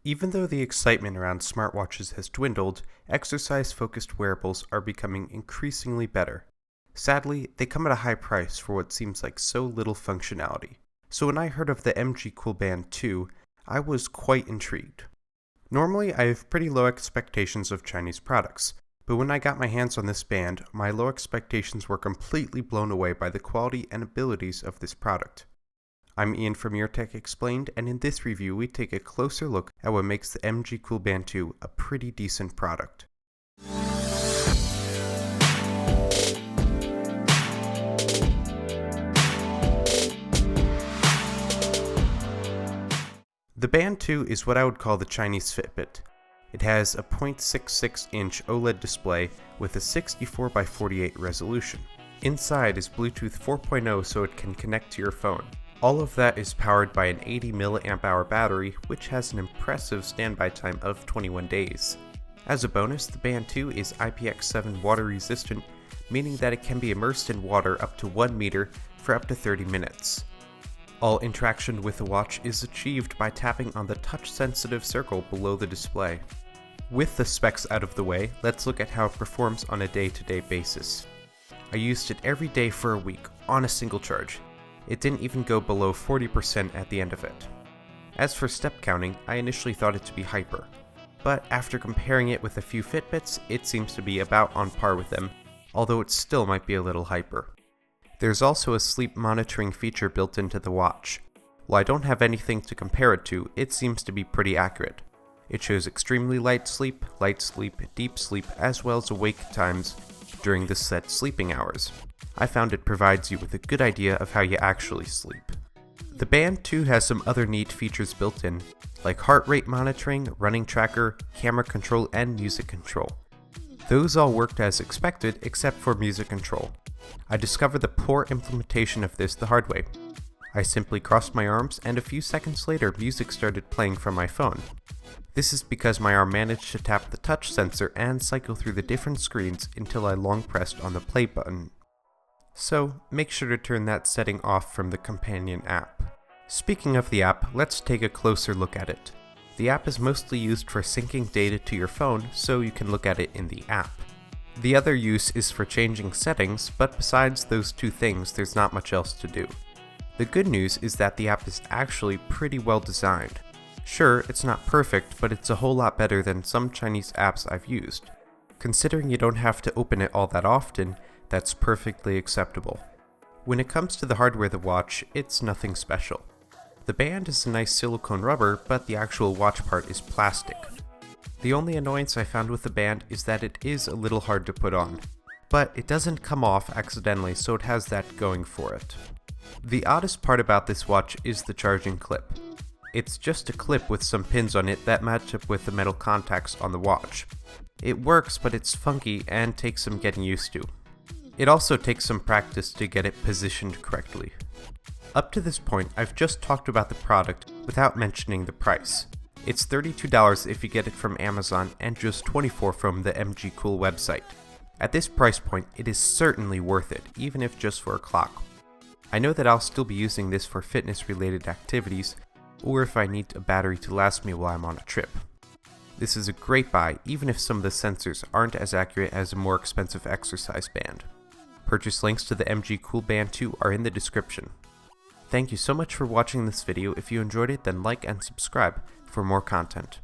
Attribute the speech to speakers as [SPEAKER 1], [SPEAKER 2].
[SPEAKER 1] Even though the excitement around smartwatches has dwindled, exercise-focused wearables are becoming increasingly better. Sadly, they come at a high price for what seems like so little functionality. So when I heard of the MGCOOL Band 2, I was quite intrigued. Normally, I have pretty low expectations of Chinese products, but when I got my hands on this band, my low expectations were completely blown away by the quality and abilities of this product. I'm Ian from YourTechExplained, and in this review we take a closer look at what makes the MGCOOL Band 2 a pretty decent product. The Band 2 is what I would call the Chinese Fitbit. It has a 0.66-inch OLED display with a 64x48 resolution. Inside is Bluetooth 4.0 so it can connect to your phone. All of that is powered by an 80 mAh battery, which has an impressive standby time of 21 days. As a bonus, the Band 2 is IPX7 water resistant, meaning that it can be immersed in water up to 1 meter for up to 30 minutes. All interaction with the watch is achieved by tapping on the touch-sensitive circle below the display. With the specs out of the way, let's look at how it performs on a day-to-day basis. I used it every day for a week, on a single charge. It didn't even go below 40% at the end of it. As for step counting, I initially thought it to be hyper, but after comparing it with a few Fitbits, it seems to be about on par with them, although it still might be a little hyper. There's also a sleep monitoring feature built into the watch. While I don't have anything to compare it to, it seems to be pretty accurate. It shows extremely light sleep, deep sleep, as well as awake times during the set sleeping hours. I found it provides you with a good idea of how you actually sleep. The Band 2 has some other neat features built in, like heart rate monitoring, running tracker, camera control, and music control. Those all worked as expected except for music control. I discovered the poor implementation of this the hard way. I simply crossed my arms and a few seconds later music started playing from my phone. This is because my arm managed to tap the touch sensor and cycle through the different screens until I long pressed on the play button. So, make sure to turn that setting off from the companion app. Speaking of the app, let's take a closer look at it. The app is mostly used for syncing data to your phone, so you can look at it in the app. The other use is for changing settings, but besides those two things, there's not much else to do. The good news is that the app is actually pretty well designed. Sure, it's not perfect, but it's a whole lot better than some Chinese apps I've used. Considering you don't have to open it all that often, that's perfectly acceptable. When it comes to the hardware of the watch, it's nothing special. The band is a nice silicone rubber, but the actual watch part is plastic. The only annoyance I found with the band is that it is a little hard to put on, but it doesn't come off accidentally, so it has that going for it. The oddest part about this watch is the charging clip. It's just a clip with some pins on it that match up with the metal contacts on the watch. It works, but it's funky and takes some getting used to. It also takes some practice to get it positioned correctly. Up to this point, I've just talked about the product without mentioning the price. It's $32 if you get it from Amazon and just $24 from the MGCOOL website. At this price point, it is certainly worth it, even if just for a clock. I know that I'll still be using this for fitness-related activities, or if I need a battery to last me while I'm on a trip. This is a great buy, even if some of the sensors aren't as accurate as a more expensive exercise band. Purchase links to the MGCOOL Band 2 are in the description. Thank you so much for watching this video. If you enjoyed it, then like and subscribe for more content.